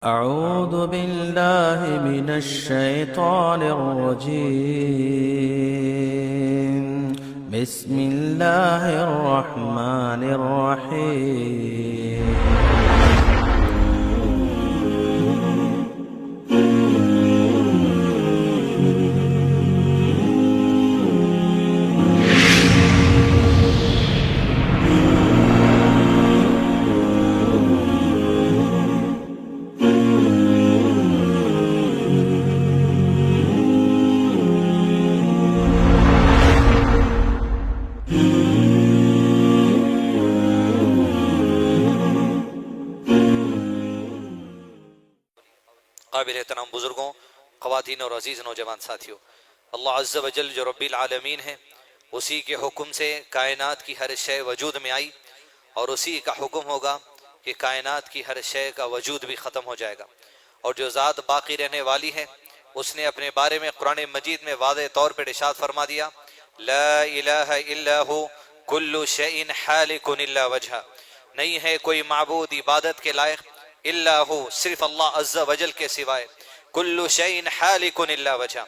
أعوذ بالله من الشيطان الرجيم. بسم الله الرحمن الرحيم. قابل احترام بزرگوں، خواتین اور عزیز نوجوان ساتھیوں، اللہ عز و جل جو رب العالمین ہے، اسی کے حکم سے کائنات کی ہر شے وجود میں آئی، اور اسی کا حکم ہوگا کہ کائنات کی ہر شے کا وجود بھی ختم ہو جائے گا۔ اور جو ذات باقی رہنے والی ہے، اس نے اپنے بارے میں قرآن مجید میں واضح طور پر ارشاد فرما دیا، لا الہ الا ہو کل شیء حالک الا وجہ، نہیں ہے کوئی معبود عبادت کے لائق الا ہو، صرف اللہ عز و جل کے سوائے، کل شیء حالک الا وجہ،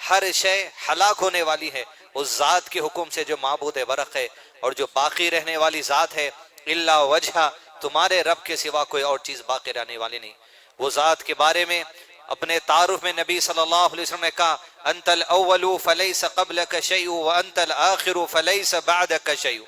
ہر شے ہلاک ہونے والی ہے اس ذات کے حکم سے جو معبود برق ہے، اور جو باقی رہنے والی ذات ہے الا وجہ، تمہارے رب کے سوا کوئی اور چیز باقی رہنے والی نہیں۔ وہ ذات کے بارے میں اپنے تعارف میں نبی صلی اللہ علیہ وسلم نے کہا، انت الاول فلیس قبلک شیء وانت الآخر فلیس بعدک شیء،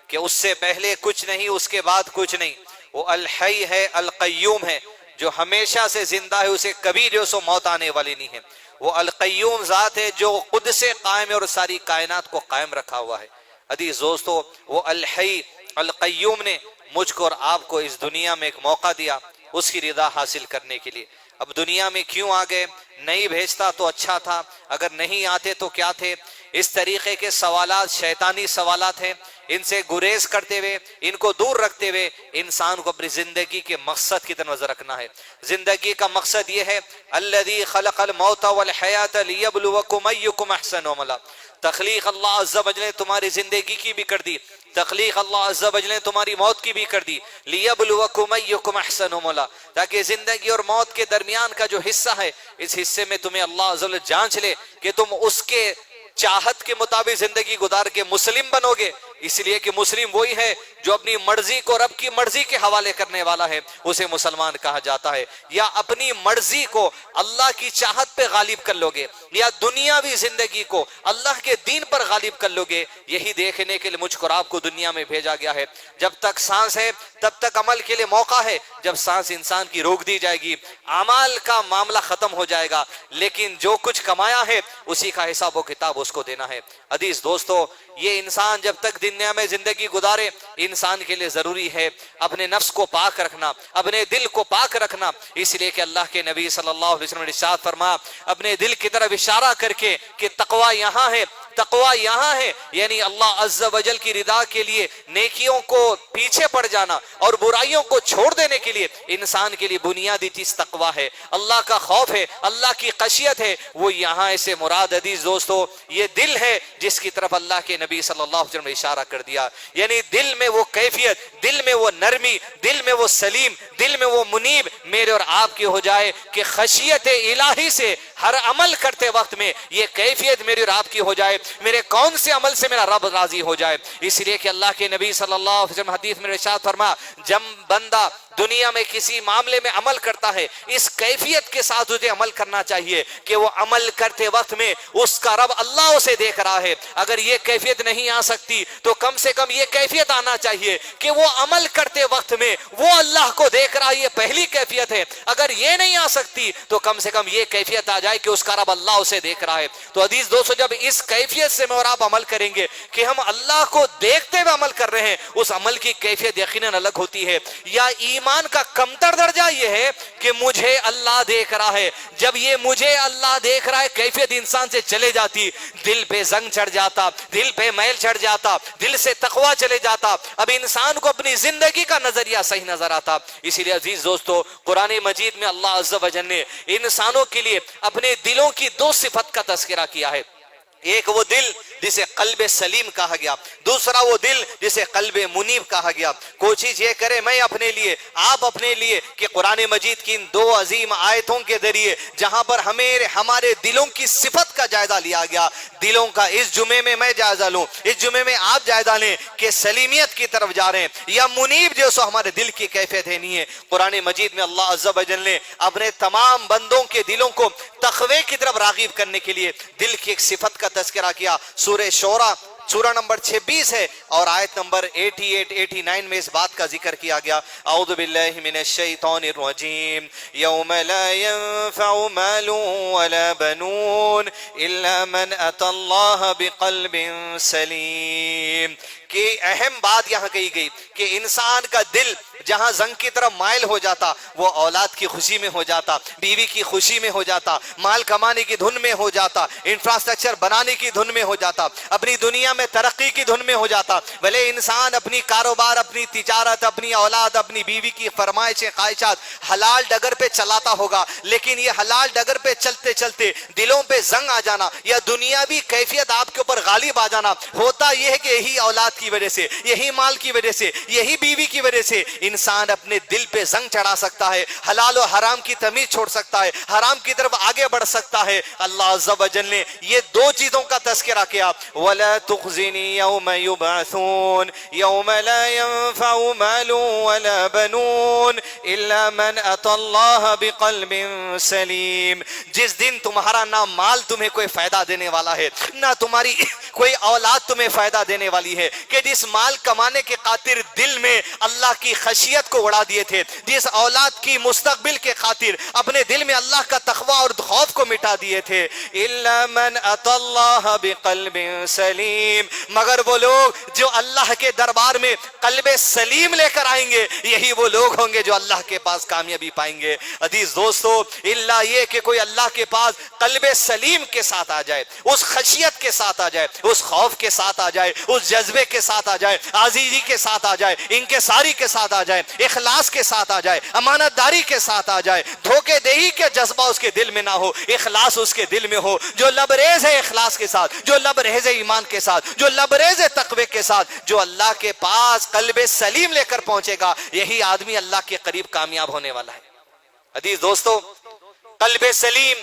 کہ اس سے پہلے کچھ نہیں، اس کے بعد کچھ نہیں۔ وہ الحی ہے، القیوم ہے، جو ہمیشہ سے زندہ ہے، اسے کبھی جو سو موت آنے والی نہیں ہے۔ وہ القیوم ذات ہے جو خود سے قائم ہے اور ساری کائنات کو قائم رکھا ہوا ہے۔ عزیز دوستو، وہ الحی القیوم نے مجھ کو اور آپ کو اس دنیا میں ایک موقع دیا اس کی رضا حاصل کرنے کے لیے۔ اب دنیا میں کیوں آ گئے؟ نہیں بھیجتا تو اچھا تھا، اگر نہیں آتے تو کیا تھے؟ اس طریقے کے سوالات شیطانی سوالات ہیں، ان سے گریز کرتے ہوئے، ان کو دور رکھتے ہوئے انسان کو اپنی زندگی کے مقصد کی طرف نظر رکھنا ہے۔ زندگی کا مقصد یہ ہے، الذی خلق الموت والحیات لیبلوکم ایکم احسن عملا، تخلیق اللہ عز و جل نے تمہاری زندگی کی بھی کر دی، تخلیق اللہ عز و جل نے تمہاری موت کی بھی کر دی، لیبلوکم ایکم احسن عملا، تاکہ زندگی اور موت کے درمیان کا جو حصہ ہے، اس حصے میں تمہیں اللہ عز و جل جانچ لے کہ تم اس کے چاہت کے مطابق زندگی گزار کے مسلم بنو گے۔ اس لیے کہ مسلم وہی ہے جو اپنی مرضی کو رب کی مرضی کے حوالے کرنے والا ہے، اسے مسلمان کہا جاتا ہے۔ یا اپنی مرضی کو اللہ کی چاہت پہ غالب کر لو گے، یا دنیاوی زندگی کو اللہ کے دین پر غالب کر لو گے، یہی دیکھنے کے لیے مجھ کو آپ کو دنیا میں بھیجا گیا ہے۔ جب تک سانس ہے تب تک عمل کے لیے موقع ہے، جب سانس انسان کی روک دی جائے گی اعمال کا معاملہ ختم ہو جائے گا، لیکن جو کچھ کمایا ہے اسی کا حساب و کتاب اس کو دینا ہے۔ عزیز دوستو، یہ انسان جب تک دنیا میں زندگی گزارے، انسان کے لیے ضروری ہے اپنے نفس کو پاک رکھنا، اپنے دل کو پاک رکھنا، اس لیے کہ اللہ کے نبی صلی اللہ علیہ وسلم نے ارشاد فرمایا اپنے دل کی طرف اشارہ کر کے کہ تقوی یہاں ہے، تقوی یہاں ہے، یعنی اللہ عز و جل کی رضا کے لیے نیکیوں کو پیچھے پڑ جانا اور برائیوں کو چھوڑ دینے کے لیے انسان کے لیے بنیادی چیز تقوی ہے، اللہ کا خوف ہے، اللہ کی خشیت ہے۔ وہ یہاں سے مراد عزیز دوستو یہ دل ہے جس کی طرف اللہ کے نبی صلی اللہ علیہ وسلم نے اشارہ کر دیا، یعنی دل میں وہ کیفیت، دل میں وہ نرمی، دل میں وہ سلیم، دل میں وہ منیب میرے اور آپ کی ہو جائے کہ خشیت الہی سے ہر عمل کرتے وقت میں یہ کیفیت میری اور آپ کی ہو جائے، میرے کون سے عمل سے میرا رب راضی ہو جائے۔ اس لیے کہ اللہ کے نبی صلی اللہ علیہ وسلم حدیث میں ارشاد فرما، جب بندہ دنیا میں کسی معاملے میں عمل کرتا ہے اس کیفیت کے ساتھ اسے عمل کرنا چاہیے کہ وہ عمل کرتے وقت میں اس کا رب اللہ اسے دیکھ رہا ہے۔ اگر یہ کیفیت نہیں آ سکتی تو کم سے کم یہ کیفیت آنا چاہیے کہ وہ عمل کرتے وقت میں وہ اللہ کو دیکھ رہا ہے، یہ پہلی کیفیت ہے۔ اگر یہ نہیں آ سکتی تو کم سے کم یہ کیفیت آ جائے کہ اس کا رب اللہ اسے دیکھ رہا ہے۔ تو عزیز دوستو، جب اس کیفیت سے میں اور آپ عمل کریں گے کہ ہم اللہ کو دیکھتے ہوئے عمل کر رہے ہیں، اس عمل کی کیفیت یقیناً الگ ہوتی ہے۔ یا ایمان کا کمتر درجہ یہ ہے کہ مجھے اللہ دیکھ رہا ہے، جب یہ مجھے اللہ دیکھ رہا ہے کیفیت انسان سے چلے جاتی، دل پہ زنگ چڑھ جاتا، دل پہ میل چڑھ جاتا، دل سے تقوی چلے جاتا، اب انسان کو اپنی زندگی کا نظریہ صحیح نظر آتا۔ اسی لیے عزیز دوستو، قرآن مجید میں اللہ عز و جل نے انسانوں کے لیے اپنے دلوں کی دو صفت کا تذکرہ کیا ہے۔ ایک وہ دل جسے قلب سلیم کہا گیا، دوسرا وہ دل جسے قلب منیب کہا گیا۔ کوشش یہ کرے میں اپنے لیے، آپ اپنے لیے، کہ قرآن مجید کی ان دو عظیم آیتوں کے ذریعے جہاں پر ہمارے دلوں کی صفت کا جائزہ لیا گیا، دلوں کا اس جمعے میں میں جائزہ لوں، اس جمعے میں آپ جائزہ لیں کہ سلیمیت کی طرف جا رہے ہیں یا منیب جو سو ہمارے دل کی کیفیت ہے نہیں ہے۔ قرآن مجید میں اللہ عز و جل نے اپنے تمام بندوں کے دلوں کو تقوی کی طرف راغب کرنے کے لیے دل کی ایک صفت کا تذکرہ کیا۔ سورہ شورى سورہ نمبر 26 ہے اور آیت نمبر 88-89 میں اس بات کا ذکر کیا گیا۔ اعوذ باللہ من الشیطان الرجیم، یوم لا ينفع مال ولا بنون الا من اتى اللہ بقلب سلیم۔ کہ اہم بات یہاں کہی گئی کہ انسان کا دل جہاں زنگ کی طرف مائل ہو جاتا وہ اولاد کی خوشی میں ہو جاتا، بیوی کی خوشی میں ہو جاتا، مال کمانے کی دھن میں ہو جاتا، انفراسٹرکچر بنانے کی دھن میں ہو جاتا، اپنی دنیا میں ترقی کی دھن میں ہو جاتا۔ بھلے انسان اپنی کاروبار، اپنی تجارت، اپنی اولاد، اپنی بیوی کی فرمائشیں، خواہشات حلال ڈگر پہ چلاتا ہوگا، لیکن یہ حلال ڈگر پہ چلتے چلتے دلوں پہ زنگ آ جانا یا دنیاوی کیفیت آپ کے اوپر غالب آ جانا ہوتا یہ ہے کہ یہی اولاد کی وجہ سے، یہی مال کی وجہ سے، یہی بیوی کی وجہ سے انسان اپنے دل پہ زنگ چڑھا سکتا ہے، حلال و حرام کی تمیز چھوڑ سکتا ہے، حرام کی طرف آگے بڑھ سکتا ہے۔ اللہ عز و جل نے یہ دو چیزوں کا تذکرہ کیا، وَلَا تُخْزِنِي يَوْمَ يُبْعَثُونَ يَوْمَ لَا يَنفَعُ مَالٌ وَلَا بَنُونَ إِلَّا مَنْ أَتَى اللَّهَ بِقَلْبٍ سَلِيمٍ۔ جس دن تمہارا نہ مال تمہیں کوئی فائدہ دینے والا ہے، نہ تمہاری کوئی اولاد تمہیں فائدہ دینے والی ہے، کہ جس مال کمانے کے خاطر دل میں اللہ کی خشیت کو اڑا دیے تھے، جس اولاد کی مستقبل کے خاطر اپنے دل میں اللہ کا تقوی اور خوف کو مٹا دیے تھے، الا من اتى اللہ بقلب سلیم، مگر وہ لوگ جو اللہ کے دربار میں قلب سلیم لے کر آئیں گے یہی وہ لوگ ہوں گے جو اللہ کے پاس کامیابی پائیں گے۔ عزیز دوستو، الا یہ کہ کوئی اللہ کے پاس قلب سلیم کے ساتھ آ جائے، اس خشیت کے ساتھ آ جائے، اس خوف کے ساتھ آ جائے، اس جذبے کے ساتھ آ جائے، عاجزی کے ساتھ آ جائے، انکساری کے ساتھ آ جائے، اخلاص کے ساتھ آ جائے، امانت داری کے ساتھ آ جائے، دھوکے دہی کے جذبہ اس کے دل میں نہ ہو، اخلاص اس کے دل میں ہو، جو لبریز ہے اخلاص کے ساتھ، جو لبریز ہے ایمان کے ساتھ، جو لبریز ہے تقوی کے ساتھ، جو اللہ کے پاس قلب سلیم لے کر پہنچے گا یہی آدمی اللہ کے قریب کامیاب ہونے والا ہے۔ عزیز دوستو، قلب سلیم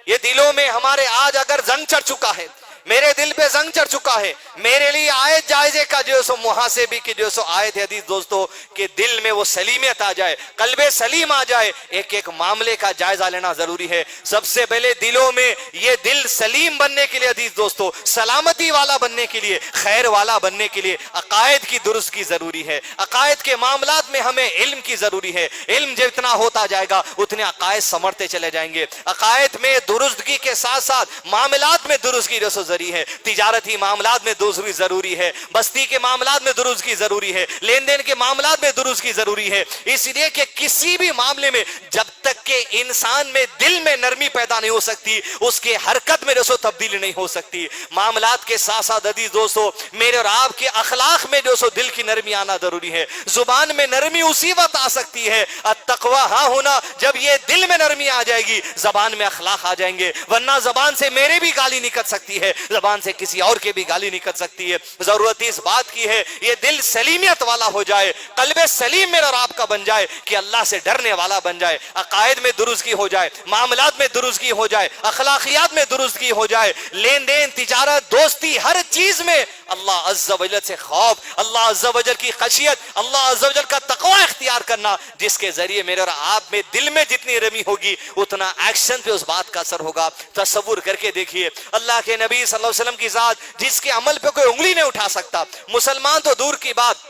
یہ دلوں میں ہمارے آج اگر زنگ چڑھ چکا ہے، میرے دل پہ زنگ چڑھ چکا ہے، میرے لیے آیت جائزے کا جو سو محاسبی کی جو سو آیت ہے عزیز دوستو کہ دل میں وہ سلیمیت آ جائے، قلب سلیم آ جائے، ایک ایک معاملے کا جائزہ لینا ضروری ہے۔ سب سے پہلے دلوں میں یہ دل سلیم بننے کے لیے عزیز دوستو، سلامتی والا بننے کے لیے، خیر والا بننے کے لیے عقائد کی درست کی ضروری ہے۔ عقائد کے معاملات میں ہمیں علم کی ضروری ہے، علم جتنا ہوتا جائے گا اتنے عقائد سمرتے چلے جائیں گے۔ عقائد میں درستگی کے ساتھ ساتھ معاملات میں درستگی جو سو ضروری ہے، تجارتی معاملات میں درستگی ضروری ہے، بستی کے معاملات میں درستگی ضروری ہے، لین دین کے معاملات میں درستگی ضروری ہے، اس لیے کہ کسی بھی معاملے میں جب تک کہ انسان میں دل میں نرمی پیدا نہیں ہو سکتی اس کے حرکت میں جو سو تبدیلی نہیں ہو سکتی۔ معاملات کے ساتھ ساتھ عزیز دوستو میرے اور آپ کے اخلاق میں جو سو دل کی نرمی آنا ضروری ہے۔ زبان میں نرمی اسی وقت آ سکتی ہے التقوی ہاں ہونا جب یہ دل میں نرمی آ جائے گی، زبان میں اخلاق آ جائیں گے، ورنہ زبان سے میرے بھی گالی نکل سکتی ہے، زبان سے کسی اور کے بھی گالی نکل سکتی ہے۔ ضرورت اس بات کی ہے یہ دل سلیمیت والا ہو جائے، قلب سلیم میرا اور آپ کا بن جائے کہ اللہ سے ڈرنے والا بن جائے، عقائد میں درستگی ہو جائے، معاملات میں درستگی ہو جائے، اخلاقیات میں درستگی ہو جائے، لین دین، تجارت، دوستی، ہر چیز میں اللہ عز و جل سے خوف، اللہ عز و جل کی خشیت، اللہ عز و جل کا تقوی اختیار کرنا، جس کے ذریعے میرے اور آپ میں دل میں جتنی نرمی ہوگی اتنا ایکشن پہ اس بات کا اثر ہوگا۔ تصور کر کے دیکھیے اللہ کے نبی صلی اللہ علیہ وسلم کی ذات جس کے عمل پہ کوئی انگلی نہیں اٹھا سکتا، مسلمان تو دور کی بات،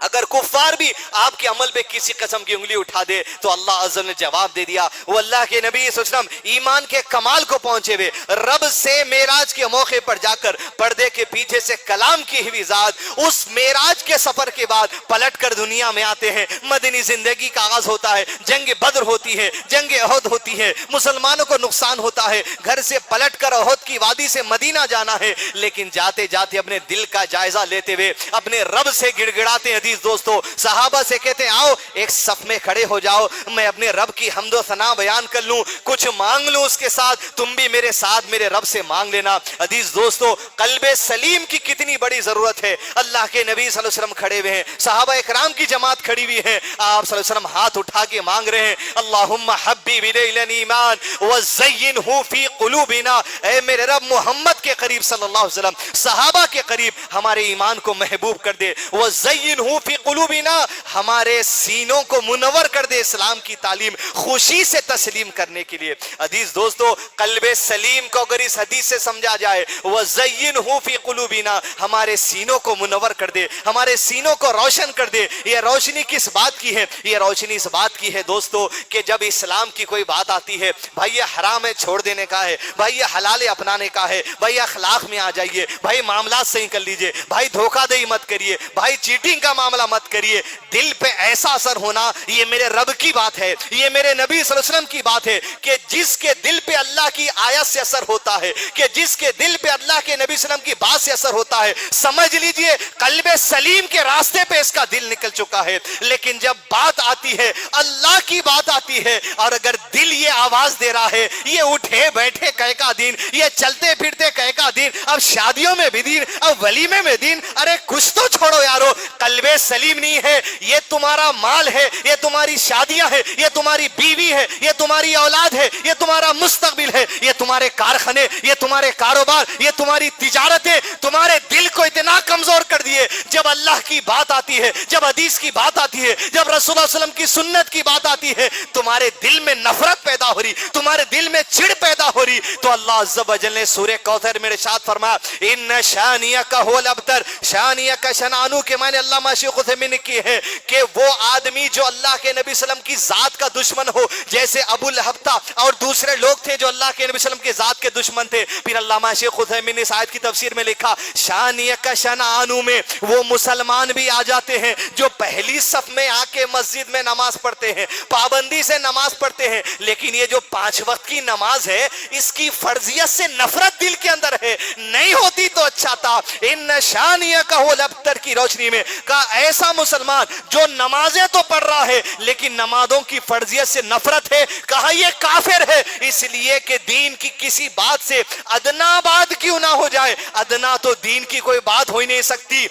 اگر کفار بھی آپ کے عمل پہ کسی قسم کی انگلی اٹھا دے تو اللہ عز و جل نے جواب دے دیا۔ وہ اللہ کے نبی صلی اللہ علیہ وسلم ایمان کے کمال کو پہنچے ہوئے، رب سے معراج کے موقع پر جا کر پردے کے پیچھے سے کلام کی ہوئی ذات اس معراج کے سفر کے بعد پلٹ کر دنیا میں آتے ہیں، مدنی زندگی کا آغاز ہوتا ہے، جنگ بدر ہوتی ہے، جنگ احد ہوتی ہے، مسلمانوں کو نقصان ہوتا ہے، گھر سے پلٹ کر احد کی وادی سے مدینہ جانا ہے، لیکن جاتے جاتے اپنے دل کا جائزہ لیتے ہوئے اپنے رب سے گڑ گڑاتے ہیں عزیز دوستو صحابہ سے کہتے ہیں آؤ ایک صف میں کھڑے ہو جاؤ, میں اپنے رب کی حمد و ثنا بیان کر لوں, کچھ مانگ لوں اس کے ساتھ, تم بھی میرے ساتھ میرے رب سے مانگ لینا. عزیز دوستو قلب سلیم کی کتنی بڑی ضرورت ہے. اللہ کے نبی صلی اللہ علیہ وسلم کھڑے ہوئے ہیں, صحابہ اکرام کی جماعت کھڑی ہوئی ہے, آپ صلی اللہ علیہ وسلم ہاتھ اٹھا کے مانگ رہے ہیں اللہم حبیب الینا الایمان وزینہ فی قلوبنا, اے میرے رب محمد کے قریب صلی اللہ علیہ وسلم صحابہ کے قریب ہمارے ایمان کو محبوب کر دے, وزینہ فی قلوبنا ہمارے سینوں کو منور کر دے اسلام کی تعلیم خوشی سے تسلیم کرنے کے لیے. عزیز دوستو قلب سلیم کو اگر اس حدیث سے سمجھا جائے وزینہ فی قلوبنا ہمارے سینوں کو منور کر دے, ہمارے سینوں کو روشن کر دے. یہ روشنی کس بات کی ہے؟ یہ روشنی اس بات کی ہے دوستو کہ جب اسلام کی کوئی بات آتی ہے, بھائی یہ حرام ہے چھوڑ دینے کا ہے, بھائی یہ حلال ہے اپنانے کا ہے, بھائی اخلاق میں آ جائیے, بھائی معاملات صحیح کر لیجئے, بھائی دھوکہ دہی مت کریے, بھائی چیٹنگ کا معاملہ مت کریے. دل پہ ایسا اثر ہونا یہ میرے رب کی بات ہے, یہ میرے نبی صلی اللہ علیہ وسلم کی بات ہے کہ جس کے دل پہ اللہ کی آیت سے اثر ہوتا ہے, کہ جس کے دل پہ اللہ کے نبی صلی اللہ علیہ وسلم کی بات سے اثر ہوتا ہے, سمجھ لیجئے قلب سلیم کے راستے پہ اس کا دل نکل چکا ہے. لیکن جب بات آتی ہے اللہ کی بات آتی ہے اور اگر دل یہ آواز دے رہا ہے یہ اٹھے بیٹھے کہے کا دین, یہ چلتے پھرتے کہے کا دین, اب شادیوں میں بھی دین, اب ولیمے میں دین, ارے کچھ تو چھوڑو یارو. قلب سلیم نہیں ہے, یہ تمہارا مال ہے, یہ تمہاری شادیاں ہے, یہ تمہاری بیوی ہے, یہ تمہاری اولاد ہے, یہ تمہارا مستقبل ہے, یہ تمہارے کارخانے, یہ تمہارے کاروبار, یہ تمہاری تجارتیں تمہارے دل کو اتنا کمزور کر دیے. جب اللہ کی بات آتی ہے, جب حدیث کی بات آتی ہے, جب رسول اللہ صلی اللہ علیہ وسلم کی سنت کی بات آتی ہے, تمہارے دل میں نفرت پیدا ہو رہی, تمہارے دل میں چڑ پیدا ہو رہی, تو اللہ عز و جل نے سورہ کوثر میں ارشاد فرمایا ان شانیک هو الابتر, شانیک شنانو کے معنی علامہ شیخ عثیمین نے کی ہے کہ وہ آدمی جو اللہ کے نبی صلی اللہ علیہ وسلم کی ذات کا دشمن ہو, جیسے ابو لہب تھا اور دوسرے لوگ تھے جو اللہ کے نبی صلی اللہ علیہ وسلم کی ذات کے دشمن تھے. پھر علامہ شیخ عثیمین نے اس آیت کی تفسیر میں لکھا شانیک شنانو میں وہ مسلمان بھی آ جاتے ہیں جو پہلی صف میں آ کے مسجد میں نماز پڑھتے ہیں, پابندی سے نماز پڑھتے ہیں, لیکن یہ جو 5 وقت کی نماز ہے اس کی فرضیت سے نفرت دل کے اندر ہے, نہیں ہوتی تو اچھا تھا. ان شانیک هو الابتر کی روشنی میں کہا ایسا مسلمان جو نمازیں تو پڑھ رہا ہے لیکن نمازوں کی فرضیت سے نفرت ہے, کہا یہ کافر ہے. اس لیے کہ دین کی کسی بات سے ادنا بات کیوں نہ ہو جائے, ادنا تو دین کی کوئی بات ہو ہی نہیں سکتی.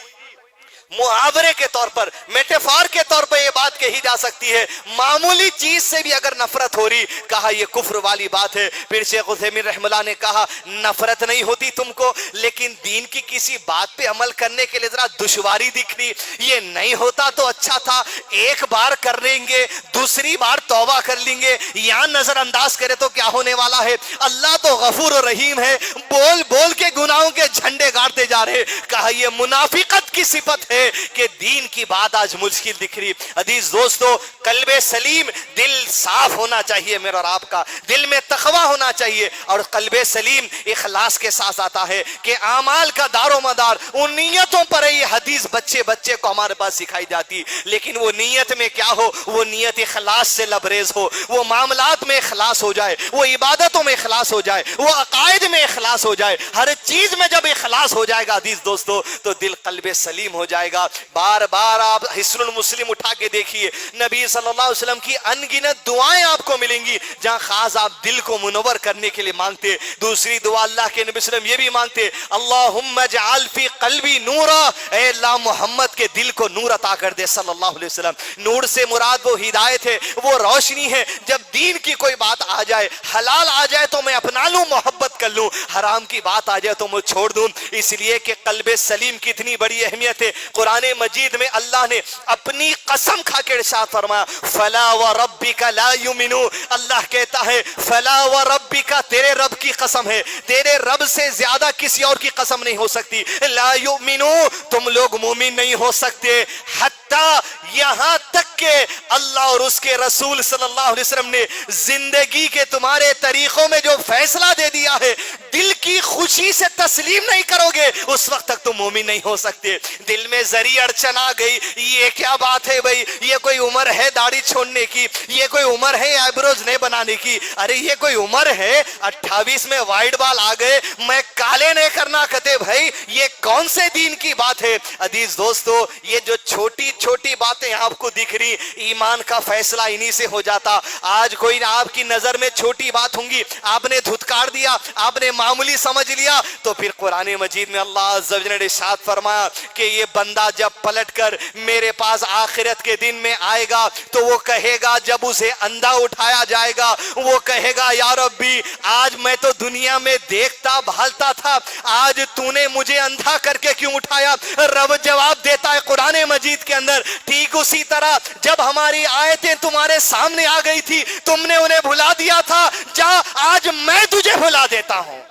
محاورے کے طور پر, میٹافور کے طور پر یہ بات کہی جا سکتی ہے, معمولی چیز سے بھی اگر نفرت ہو رہی, کہا یہ کفر والی بات ہے. پھر شیخ عثیمین رحمہ اللہ نے کہا نفرت نہیں ہوتی تم کو, لیکن دین کی کسی بات پہ عمل کرنے کے لیے ذرا دشواری دکھ رہی, یہ نہیں ہوتا تو اچھا تھا, ایک بار کر لیں گے, دوسری بار توبہ کر لیں گے, یہاں نظر انداز کرے تو کیا ہونے والا ہے. اللہ تو غفور و رحیم ہے, بول بول کے گناہوں کے جھنڈے گاڑتے جا رہے. کہا یہ منافقت کی صفت ہے کہ دین کی بات آج مشکل دکھ رہی. عزیز دوستو قلب سلیم, دل صاف ہونا چاہیے میرا اور آپ کا, دل میں تقوی ہونا چاہیے, اور قلب سلیم اخلاص کے ساتھ آتا ہے کہ اعمال کا دار و مدار ان نیتوں پر ہے. یہ حدیث بچے بچے کو ہمارے پاس سکھائی جاتی, لیکن وہ نیت میں کیا ہو, وہ نیت اخلاص سے لبریز ہو, وہ معاملات میں اخلاص ہو جائے, وہ عبادتوں میں اخلاص ہو جائے, وہ عقائد میں اخلاص ہو جائے. ہر چیز میں جب اخلاص ہو جائے گا عزیز دوستو تو دل قلب سلیم ہو جائے گا. بار بار آپ حسن المسلم اٹھا کے دیکھیے, نبی صلی اللہ علیہ وسلم کی ان گنت دعائیں آپ کو ملیں گی جہاں خاص آپ دل کو منور کرنے کے لیے مانگتے. دوسری دعا اللہ کے نبی صلی اللہ علیہ وسلم یہ بھی مانگتے اللہم اجعل فی قلبی نورا, اے اللہ محمد کے دل کو نور عطا کر دے صلی اللہ علیہ وسلم. نور سے مراد وہ ہدایت ہے, وہ روشنی ہے. جب دین کی کوئی بات آ جائے, حلال آ جائے تو میں اپنا لوں, محبت کر لوں, حرام کی بات آ جائے تو میں چھوڑ دوں. اس لیے کہ قلب سلیم کی اتنی بڑی اہمیت ہے. قرآن مجید میں اللہ نے اپنی قسم کھا کے ارشاد فرمایا فلا وربک لا یؤمنون, اللہ کہتا ہے فلا وربک, تیرے رب کی قسم ہے, تیرے رب سے زیادہ کسی اور کی قسم نہیں ہو سکتی. لا یؤمنون, تم لوگ مومن نہیں ہو سکتے حتیٰ یہاں تک کہ اللہ اور اس کے رسول صلی اللہ علیہ وسلم نے زندگی کے تمہارے طریقوں میں جو فیصلہ دے دیا ہے, دل کی خوشی سے تسلیم نہیں کرو گے اس وقت تک تم مومن نہیں ہو سکتے. دل میں ذری اڑچن آ گئی, یہ کیا بات ہے بھائی, یہ کوئی عمر ہے داڑھی چھوڑنے کی, یہ کوئی عمر ہے آئیبروز نہیں بنانے کی, ارے یہ کوئی عمر ہے 28 میں وائٹ بال آ گئے میں کالے نہیں کرنا, کہتے بھائی یہ کون سے دین کی بات ہے. عزیز دوستو, یہ جو چھوٹی چھوٹی باتیں آپ کو دکھ رہی, ایمان کا فیصلہ انہی سے ہو جاتا. آج کوئی آپ کی نظر میں چھوٹی بات ہوں گی, آپ نے دھتکار دیا, آپ نے معمولی سمجھ لیا, تو پھر قرآن مجید میں اللہ عز و جل نے ارشاد فرمایا کہ یہ بندہ جب پلٹ کر میرے پاس آخرت کے دن میں آئے گا تو وہ کہے گا, جب اسے اندھا اٹھایا جائے گا وہ کہے گا یا ربی آج میں تو دنیا میں دیکھتا بھالتا تھا, آج تو نے مجھے اندھا کر کے کیوں اٹھایا. رب جواب دیتا ہے قرآن مجید کے اندر, ٹھیک اسی طرح جب ہماری آیتیں تمہارے سامنے آ گئی تھی تم نے انہیں بھلا دیا تھا, جا آج میں تجھے بھلا دیتا ہوں.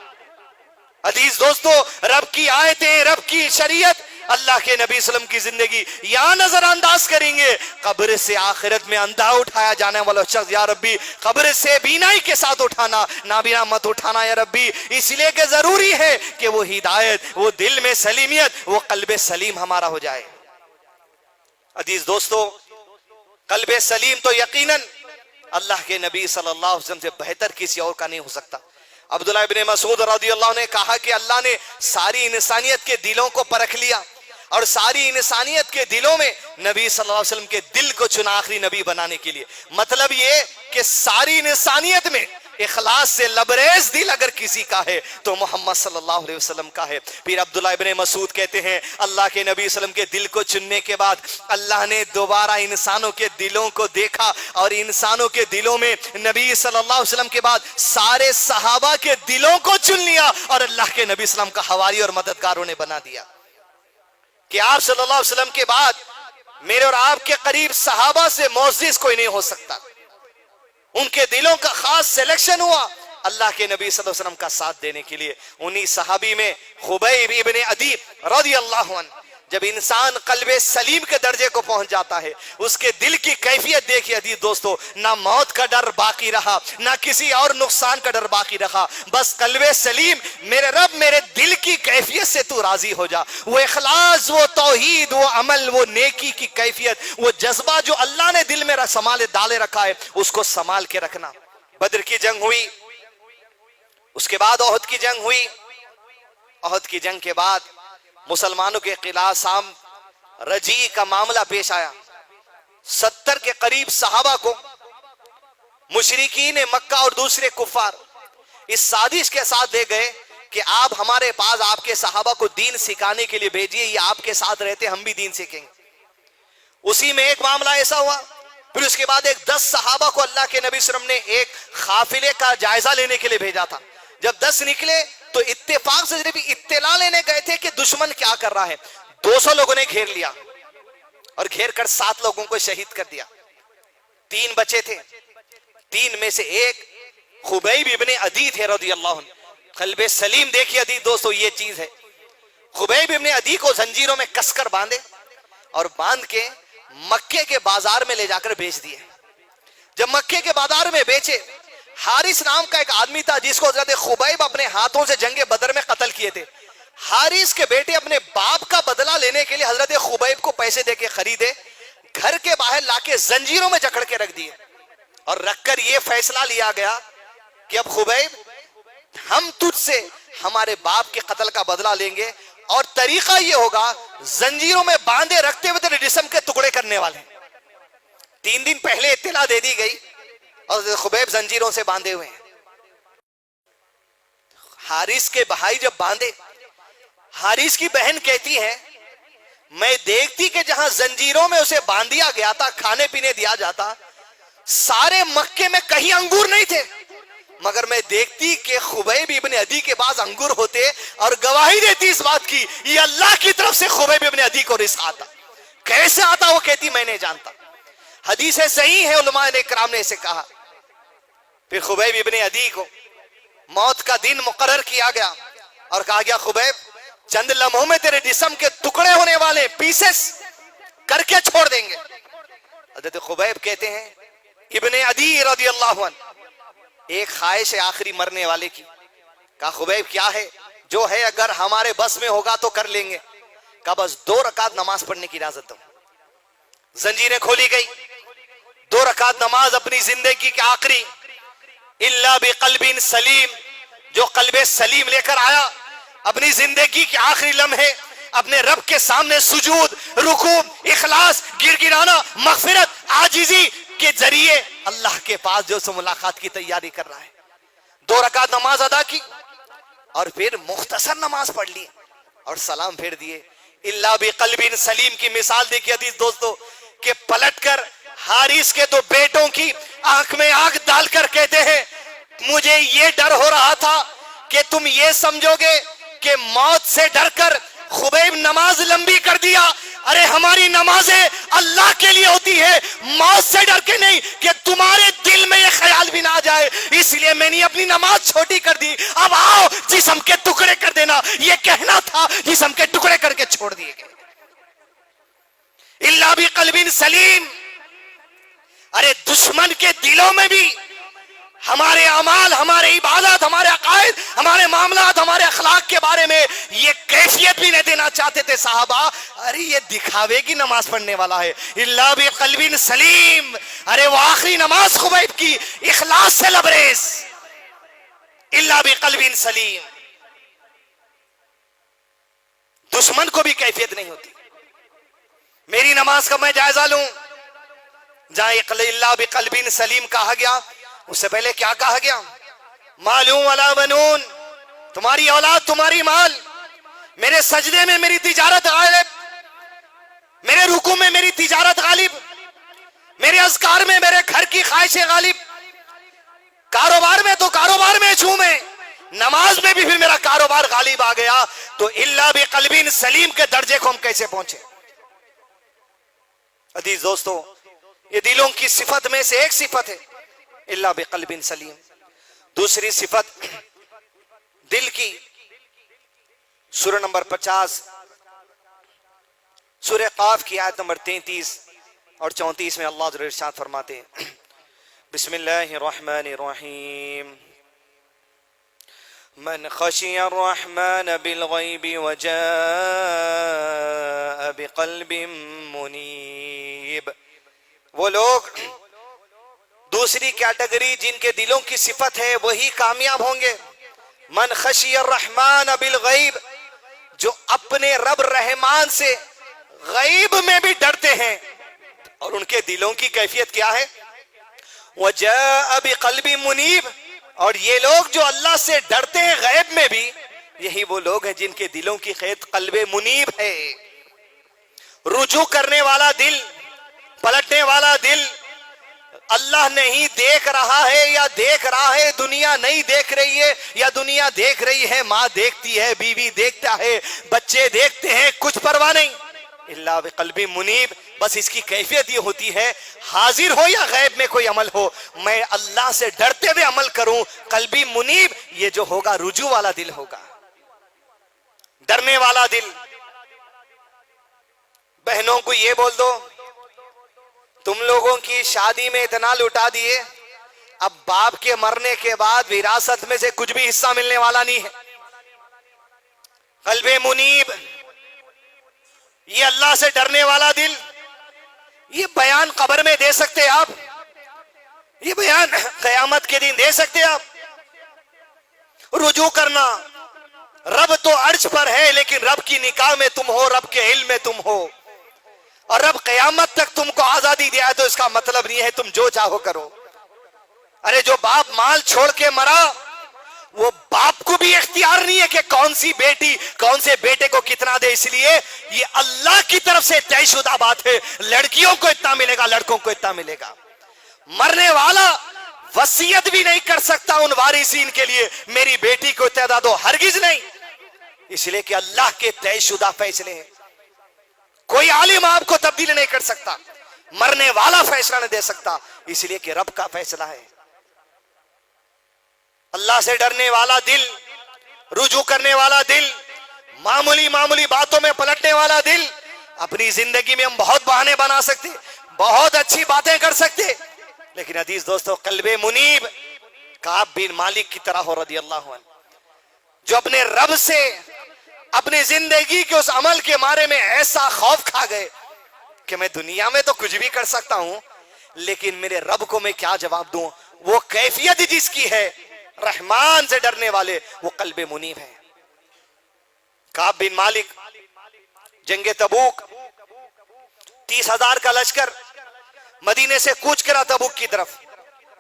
عزیز دوستو, رب کی آیتیں, رب کی شریعت, اللہ کے نبی صلی اللہ علیہ وسلم کی زندگی یا نظر انداز کریں گے. قبر سے آخرت میں اندھا اٹھایا جانے والا شخص, یا ربی قبر سے بینائی کے ساتھ اٹھانا, نابینا مت اٹھانا یا ربی, اس لیے کہ ضروری ہے کہ وہ ہدایت, وہ دل میں سلیمیت, وہ قلب سلیم ہمارا ہو جائے. عزیز دوستو, قلب سلیم تو یقیناً اللہ کے نبی صلی اللہ علیہ وسلم سے بہتر کسی اور کا نہیں ہو سکتا. عبداللہ ابن مسعود رضی اللہ عنہ نے کہا کہ اللہ نے ساری انسانیت کے دلوں کو پرکھ لیا اور ساری انسانیت کے دلوں میں نبی صلی اللہ علیہ وسلم کے دل کو چنا آخری نبی بنانے کے لیے. مطلب یہ کہ ساری انسانیت میں اخلاص سے لبریز دل اگر کسی کا ہے تو محمد صلی اللہ علیہ وسلم کا ہے. پھر عبداللہ ابن مسعود کہتے ہیں اللہ کے نبی صلی اللہ علیہ وسلم کے دل کو چننے کے بعد اللہ نے دوبارہ انسانوں کے دلوں کو دیکھا اور انسانوں کے دلوں میں نبی صلی اللہ علیہ وسلم کے بعد سارے صحابہ کے دلوں کو چن لیا اور اللہ کے نبی صلی اللہ علیہ وسلم کا حواری اور مددگاروں نے بنا دیا کہ آپ صلی اللہ علیہ وسلم کے بعد میرے اور آپ کے قریب صحابہ سے معزز کوئی نہیں ہو سکتا. ان کے دلوں کا خاص سلیکشن ہوا اللہ کے نبی صلی اللہ علیہ وسلم کا ساتھ دینے کے لیے. انہی صحابی میں خبیب ابن عدی رضی اللہ عنہ, جب انسان قلب سلیم کے درجے کو پہنچ جاتا ہے اس کے دل کی کیفیت دیکھیے عزیز دوستو, نہ موت کا ڈر باقی رہا, نہ کسی اور نقصان کا ڈر باقی رہا, بس قلب سلیم, میرے رب میرے دل کی کیفیت سے تو راضی ہو جا. وہ اخلاص, وہ توحید, وہ عمل, وہ نیکی کی کیفیت, وہ جذبہ جو اللہ نے دل میں سنبھالے ڈالے رکھا ہے اس کو سنبھال کے رکھنا. بدر کی جنگ ہوئی, اس کے بعد احد کی جنگ ہوئی. احد کی جنگ کے بعد مسلمانوں کے خلاف سام رجی کا معاملہ پیش آیا. 70 کے قریب صحابہ کو مشرکین مکہ اور دوسرے کفار اس سازش کے ساتھ لے گئے کہ آپ ہمارے پاس آپ کے صحابہ کو دین سکھانے کے لیے بھیجیے, یہ آپ کے ساتھ رہتے ہم بھی دین سیکھیں گے. اسی میں ایک معاملہ ایسا ہوا. پھر اس کے بعد 10 صحابہ کو اللہ کے نبی صلی اللہ علیہ وسلم نے ایک قافلے کا جائزہ لینے کے لیے بھیجا تھا. جب 10 نکلے تو اتفاق سے صرف اطلاع لینے گئے تھے کہ دشمن کیا کر رہا ہے. 200 لوگوں نے گھیر لیا اور گھیر کر 7 لوگوں کو شہید کر دیا. 3 بچے تھے, 3 میں سے ایک خبیب ابن عدی تھے رضی اللہ عنہ. قلب سلیم دیکھیے عزیز دوستو, یہ چیز ہے. خبیب ابن عدی کو زنجیروں میں کس کر باندھے اور باندھ کے مکے کے بازار میں لے جا کر بیچ دیے. جب مکے کے بازار میں بیچے, حارث نام کا ایک آدمی تھا جس کو حضرت خبیب اپنے ہاتھوں سے جنگ بدر میں قتل کیے تھے. حارث کے بیٹے اپنے باپ کا بدلہ لینے کے لیے حضرت خبیب کو پیسے دے کے خریدے, گھر کے باہر لا کے زنجیروں میں جکڑ کے رکھ دیے اور رکھ کر یہ فیصلہ لیا گیا کہ اب خبیب ہم تجھ سے ہمارے باپ کے قتل کا بدلہ لیں گے اور طریقہ یہ ہوگا زنجیروں میں باندھے رکھتے ہوئے تیرے جسم کے ٹکڑے کرنے والے. 3 دن پہلے اطلاع دے دی گئی اور خبیب زنجیروں سے باندھے ہوئے ہیں. حارث کے بھائی جب باندھے, حارث کی بہن کہتی ہے میں دیکھتی کہ جہاں زنجیروں میں اسے باندھ دیا گیا تھا, کھانے پینے دیا جاتا, سارے مکے میں کہیں انگور نہیں تھے, مگر میں دیکھتی کہ خبیب ابن عدی کے پاس انگور ہوتے اور گواہی دیتی اس بات کی یہ اللہ کی طرف سے خبیب ابن عدی کو رزق آتا. کیسے آتا وہ کہتی میں نہیں جانتا. حدیث صحیح ہے, علماء نے کرام نے اسے کہا. پھر خبیب ابن عدی کو موت کا دن مقرر کیا گیا اور کہا گیا خبیب چند لمحوں میں تیرے جسم کے ٹکڑے ہونے والے, پیسز کر کے چھوڑ دیں گے. حضرت خبیب کہتے ہیں ابن عدی رضی اللہ عنہ, ایک خواہش ہے آخری مرنے والے کی کہا خبیب کیا ہے؟ جو ہے اگر ہمارے بس میں ہوگا تو کر لیں گے. کہا بس 2 رکعت نماز پڑھنے کی اجازت دو. زنجیریں کھولی گئی. 2 رکعت نماز اپنی زندگی کے آخری، الا بقلب سلیم، جو قلب سلیم لے کر آیا اپنی زندگی کے آخری لمحے اپنے رب کے سامنے سجود، رکوع، اخلاص، گر گرانا، مغفرت، عاجزی کے ذریعے اللہ کے پاس جو سے ملاقات کی تیاری کر رہا ہے. 2 رکعت نماز ادا کی اور پھر مختصر نماز پڑھ لی اور سلام پھیر دیے. الا بقلب سلیم کی مثال دیکھیے عزیز دوستو، کہ پلٹ کر حارث کے 2 بیٹوں کی آنکھ میں آنکھ ڈال کر کہتے ہیں مجھے یہ ڈر ہو رہا تھا کہ تم یہ سمجھو گے کہ موت سے ڈر کر خبیب نماز لمبی کر دیا. ارے ہماری نمازیں اللہ کے لیے ہوتی ہے، موت سے ڈر کے نہیں، کہ تمہارے دل میں یہ خیال بھی نہ آ جائے. اس لیے میں نے اپنی نماز چھوٹی کر دی. اب آؤ جسم کے ٹکڑے کر دینا، یہ کہنا تھا، جسم کے ٹکڑے کر کے چھوڑ دیے گئے. الا بقلب سلیم. ارے دشمن کے دلوں میں بھی ہمارے اعمال، ہمارے عبادات، ہمارے عقائد، ہمارے معاملات، ہمارے اخلاق کے بارے میں یہ کیفیت بھی نہیں دینا چاہتے تھے صحابہ. ارے یہ دکھاوے کی نماز پڑھنے والا ہے. الا بقلب سلیم. ارے وہ آخری نماز خبیب کی اخلاص سے لبریز. الا بقلب سلیم. دشمن کو بھی کیفیت نہیں ہوتی. میری نماز کا میں جائزہ لوں، جہاں الا بقلب سلیم کہا گیا اس سے پہلے کیا کہا گیا؟ معلوم ولا بنون، تمہاری اولاد، تمہاری مال. میرے سجدے میں میری تجارت غالب، میرے رکوع میں میری تجارت غالب، میرے اذکار میں میرے گھر کی خواہشیں غالب، کاروبار میں تو کاروبار میں جھومے، نماز میں بھی میرا کاروبار غالب آ گیا. تو الا بقلب سلیم کے درجے کو ہم کیسے پہنچے؟ عزیز دوستو، یہ دلوں کی صفت میں سے ایک صفت ہے الا بقلب سلیم. دوسری صفت دل کی، سورہ نمبر 50 سورہ قاف کی آیت نمبر 33 اور 34 میں اللہ ذرا ارشاد فرماتے ہیں بسم اللہ الرحمن الرحیم من خشی الرحمن بالغیب وجاء بقلب منیب. وہ لوگ، دوسری کیٹیگری جن کے دلوں کی صفت ہے وہی کامیاب ہوں گے. من خشی الرحمن بالغیب، جو اپنے رب رحمان سے غیب میں بھی ڈرتے ہیں. اور ان کے دلوں کی کیفیت کیا ہے؟ وجاء بقلب منیب. اور یہ لوگ جو اللہ سے ڈرتے ہیں غیب میں بھی، یہی وہ لوگ ہیں جن کے دلوں کی قید قلب منیب ہے. رجوع کرنے والا دل، پلٹنے والا دل. اللہ نہیں دیکھ رہا ہے یا دیکھ رہا ہے، دنیا نہیں دیکھ رہی ہے یا دنیا دیکھ رہی ہے، ماں دیکھتی ہے، بیوی دیکھتا ہے، بچے دیکھتے ہیں، کچھ پرواہ نہیں. الا بقلب منیب. بس اس کی کیفیت یہ ہوتی ہے، حاضر ہو یا غیب میں کوئی عمل ہو، میں اللہ سے ڈرتے ہوئے عمل کروں. قلبی منیب یہ جو ہوگا رجوع والا دل ہوگا، ڈرنے والا دل. بہنوں کو یہ بول دو تم لوگوں کی شادی میں اتنا لٹا دیے، اب باپ کے مرنے کے بعد وراثت میں سے کچھ بھی حصہ ملنے والا نہیں ہے. قلب منیب، یہ اللہ سے ڈرنے والا دل. یہ بیان قبر میں دے سکتے آپ، یہ بیان قیامت کے دن دے سکتے آپ. رجوع کرنا، رب تو عرش پر ہے لیکن رب کی نکاح میں تم ہو، رب کے علم میں تم ہو، اور رب قیامت تک تم کو آزادی دیا ہے. تو اس کا مطلب نہیں ہے تم جو چاہو کرو. ارے جو باپ مال چھوڑ کے مرا، وہ باپ کو بھی اختیار نہیں ہے کہ کون سی بیٹی کون سے بیٹے کو کتنا دے. اس لیے یہ اللہ کی طرف سے طے شدہ بات ہے، لڑکیوں کو اتنا ملے گا، لڑکوں کو اتنا ملے گا. مرنے والا وصیت بھی نہیں کر سکتا ان وارثین کے لیے میری بیٹی کو اتنا دو، ہرگز نہیں. اس لیے کہ اللہ کے طے شدہ فیصلے ہیں، کوئی عالم آپ کو تبدیل نہیں کر سکتا، مرنے والا فیصلہ نہیں دے سکتا، اس لیے کہ رب کا فیصلہ ہے. اللہ سے ڈرنے والا دل، رجوع کرنے والا دل، معمولی معمولی باتوں میں پلٹنے والا دل. اپنی زندگی میں ہم بہت بہانے بنا سکتے، بہت اچھی باتیں کر سکتے، لیکن عزیز دوستو قلب منیب کعب بن مالک کی طرح ہو رضی اللہ عنہ. جو اپنے رب سے اپنی زندگی کے اس عمل کے بارے میں ایسا خوف کھا گئے کہ میں دنیا میں تو کچھ بھی کر سکتا ہوں لیکن میرے رب کو میں کیا جواب دوں. وہ کیفیت جس کی ہے رحمان سے ڈرنے والے، وہ قلب منیب ہے. کعب بن مالک، جنگ تبوک، 30,000 کا لشکر مدینے سے کوچ کرا تبوک کی طرف.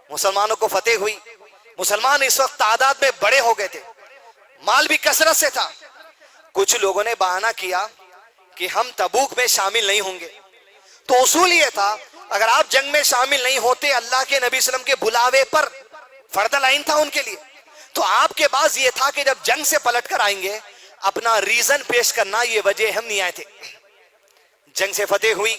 مسلمانوں کو فتح ہوئی. مسلمان اس وقت تعداد میں بڑے ہو گئے تھے، مال بھی کثرت سے تھا. کچھ لوگوں نے بہانہ کیا کہ ہم تبوک میں شامل نہیں ہوں گے. تو اصول یہ تھا اگر آپ جنگ میں شامل نہیں ہوتے اللہ کے نبی صلی اللہ علیہ وسلم کے بلاوے پر، فرض عین تھا ان کے لیے، تو آپ کے پاس یہ تھا کہ جب جنگ سے پلٹ کر آئیں گے اپنا ریزن پیش کرنا، یہ وجہ ہم نہیں آئے تھے. جنگ سے فتح ہوئی،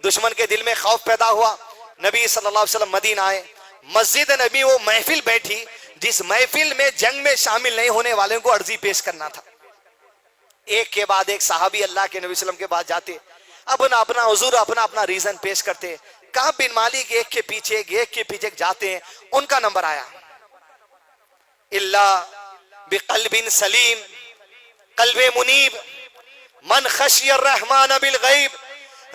دشمن کے دل میں خوف پیدا ہوا. نبی صلی اللہ علیہ وسلم مدینہ آئے. مسجد نبی وہ محفل بیٹھی جس محفل میں جنگ میں شامل نہیں ہونے والوں کو عرضی پیش کرنا تھا. ایک کے بعد ایک صحابی اللہ کے نبی صلی اللہ علیہ وسلم کے پاس جاتے، اپنا حضور اپنا ریزن پیش کرتے. کعب بن مالک ایک کے پیچھے جاتے ہیں. ان کا نمبر آیا. اللہ بقلب سلیم، قلب منیب، من خشی الرحمن بالغیب،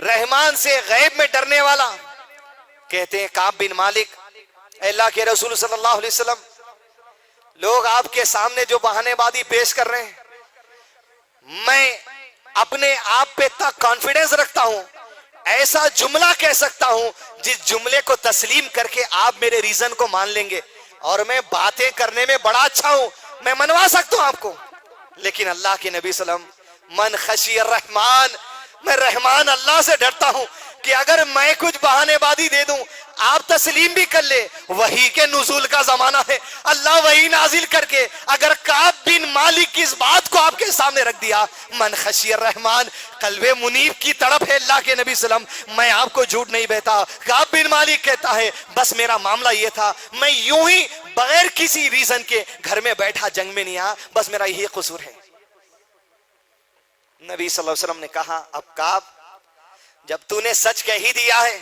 رحمان سے غیب میں ڈرنے والا. کہتے ہیں کعب بن مالک، اے اللہ کے رسول صلی اللہ علیہ وسلم، لوگ آپ کے سامنے جو بہانے بازی پیش کر رہے ہیں، میں اپنے آپ پہ تک کانفیڈنس رکھتا ہوں، ایسا جملہ کہہ سکتا ہوں جس جملے کو تسلیم کر کے آپ میرے ریزن کو مان لیں گے، اور میں باتیں کرنے میں بڑا اچھا ہوں، میں منوا سکتا ہوں آپ کو. لیکن اللہ کے نبی صلی اللہ علیہ وسلم، من خشی الرحمن، میں رحمان اللہ سے ڈرتا ہوں کہ اگر میں کچھ بہانے بازی دے دوں آپ تسلیم بھی کر لے. وحی کے نزول کا زمانہ ہے، اللہ وحی نازل کر کے اگر کعب بن مالک کی اس بات کو آپ کے سامنے رکھ دیا، من خشی الرحمن، قلب منیب کی طرف ہے اللہ کے نبی صلی اللہ علیہ وسلم، میں آپ کو جھوٹ نہیں بہتا. کعب بن مالک کہتا ہے بس میرا معاملہ یہ تھا، میں یوں ہی بغیر کسی ریزن کے گھر میں بیٹھا، جنگ میں نہیں آیا، بس میرا یہی قصور ہے. نبی صلی اللہ علیہ وسلم نے کہا اب کعب، جب تو نے سچ کہہ ہی دیا ہے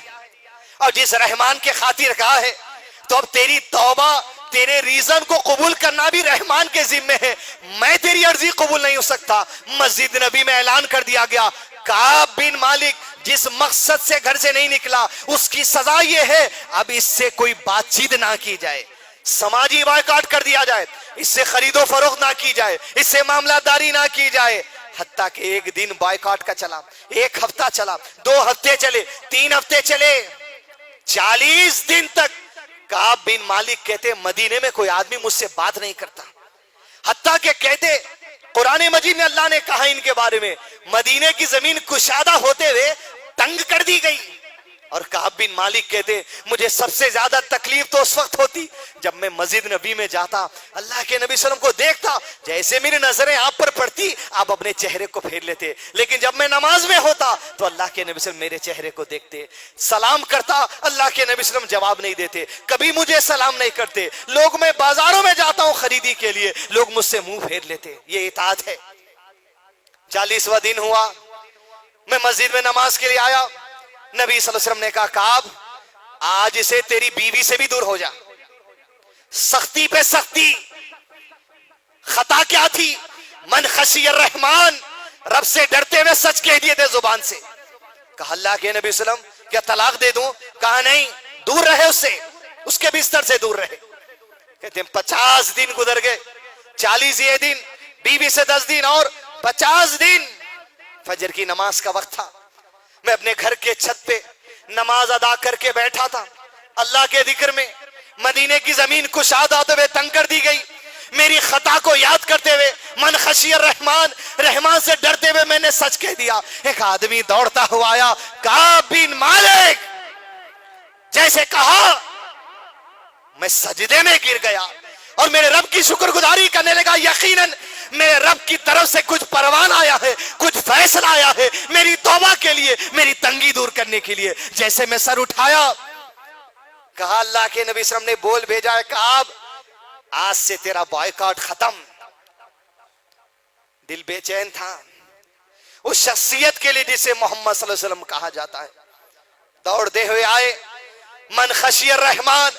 اور جس رحمان کے خاطر کہا ہے، تو اب تیری توبہ، تیرے ریزن کو قبول کرنا بھی رحمان کے ذمے ہے. میں تیری عرضی قبول نہیں ہو سکتا. مسجد نبی میں اعلان کر دیا گیا، کعب بن مالک جس مقصد سے گھر سے نہیں نکلا اس کی سزا یہ ہے اب اس سے کوئی بات چیت نہ کی جائے، سماجی بائیکاٹ کر دیا جائے، اس سے خرید و فروخت نہ کی جائے، اس سے معاملہ داری نہ کی جائے. حتیٰ کہ ایک دن بائیکاٹ کا چلا، ایک ہفتہ چلا، 2 ہفتے چلے، 3 ہفتے چلے، 40 دن تک کعب بن مالک کہتے مدینے میں کوئی آدمی مجھ سے بات نہیں کرتا. حتیٰ کہ کہتے قرآن مجید میں اللہ نے کہا ان کے بارے میں، مدینے کی زمین کشادہ ہوتے ہوئے تنگ کر دی گئی. اور کعب بن مالک کہتے مجھے سب سے زیادہ تکلیف تو اس وقت ہوتی جب میں مسجد نبی میں جاتا، اللہ کے نبی صلی اللہ علیہ وسلم کو دیکھتا، جیسے میری نظریں آپ پر پڑتی آپ اپنے چہرے کو پھیر لیتے، لیکن جب میں نماز میں ہوتا تو اللہ کے نبی صلی اللہ علیہ وسلم میرے چہرے کو دیکھتے. سلام کرتا، اللہ کے نبی صلی اللہ علیہ وسلم جواب نہیں دیتے، کبھی مجھے سلام نہیں کرتے. لوگ، میں بازاروں میں جاتا ہوں خریدی کے لیے، لوگ مجھ سے منہ پھیر لیتے. یہ اطاعت ہے. 40واں دن ہوا، میں مسجد میں نماز کے لیے آیا. نبی صلی اللہ علیہ وسلم نے کہا کعب، آج سے تیری بیوی سے بھی دور ہو جا. سختی پہ سختی. خطا کیا تھی؟ من خشی الرحمن، رب سے ڈرتے ہوئے سچ کہہ دیے تھے زبان سے. کہا اللہ کے نبی صلی اللہ علیہ وسلم کیا طلاق دے دوں؟ کہا نہیں، دور رہے اس سے، اس کے بستر سے دور رہے. کہتے ہیں 50 دن گزر گئے، 40 یہ دن، بیوی سے 10 دن اور 50 دن. فجر کی نماز کا وقت تھا. میں اپنے گھر کے چھت پہ نماز ادا کر کے بیٹھا تھا اللہ کے ذکر میں. مدینے کی زمین کشاد آتے ہوئے تنگ کر دی گئی. میری خطا کو یاد کرتے ہوئے من خشی الرحمن، رحمان سے ڈرتے ہوئے میں نے سچ کہہ دیا. ایک آدمی دوڑتا ہوا آیا، کعب بن مالک، جیسے کہا میں سجدے میں گر گیا اور میرے رب کی شکر گزاری کرنے لگا. یقیناً میرے رب کی طرف سے کچھ پروان آیا ہے، کچھ فیصلہ آیا ہے میری توبہ کے لیے، میری تنگی دور کرنے کے لیے. جیسے میں سر اٹھایا، کہا اللہ کے نبی صلی اللہ علیہ وسلم نے بول بھیجا ہے کعب، آج سے تیرا بائیکاٹ ختم. دل بے چین تھا اس شخصیت کے لیے جسے محمد صلی اللہ علیہ وسلم کہا جاتا ہے. دوڑتے ہوئے آئے، من خشی الرحمن،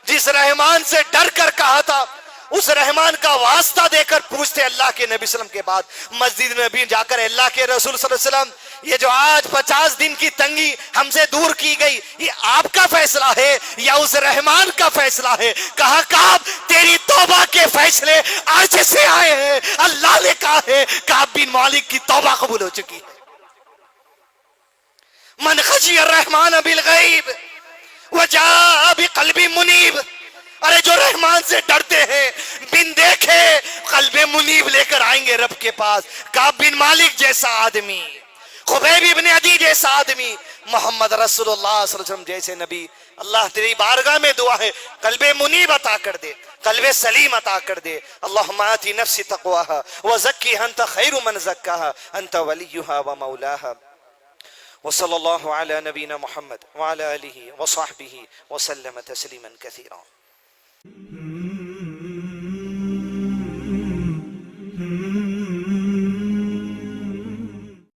جس رحمان سے ڈر کر کہا تھا اس رحمان کا واسطہ دے کر پوچھتے اللہ کے نبی صلی اللہ علیہ وسلم کے بعد مسجد میں بھی جا کر اللہ کے رسول صلی اللہ علیہ وسلم یہ جو آج 50 دن کی تنگی ہم سے دور کی گئی یہ آپ کا فیصلہ ہے یا اس رحمان کا فیصلہ ہے؟ کہا کعب تیری توبہ کے فیصلے عرش سے آئے ہیں، اللہ نے کہا ہے کعب بن مالک کی توبہ قبول ہو چکی ہے۔ من خشی الرحمن بالغیب وجاء بقلب منیب، ارے جو رحمان سے ڈرتے ہیں بن دیکھے قلب منیب لے کر آئیں گے رب کے پاس۔ کعب بن مالک جیسا آدمی، خبیب ابن عدی جیسا آدمی، محمد رسول اللہ صلی اللہ علیہ وسلم جیسے نبی، اللہ تیری بارگاہ میں دعا ہے قلب منیب عطا کر دے، قلب سلیم عطا کر دے۔ اللہم آتی نفسی تقواها وزکیها انت خیر من زکاها انت ولیها ومولاها۔ وصلی اللہ علی نبینا محمد وعلی آلہ وصحبہ وسلم تسلیما کثیرا۔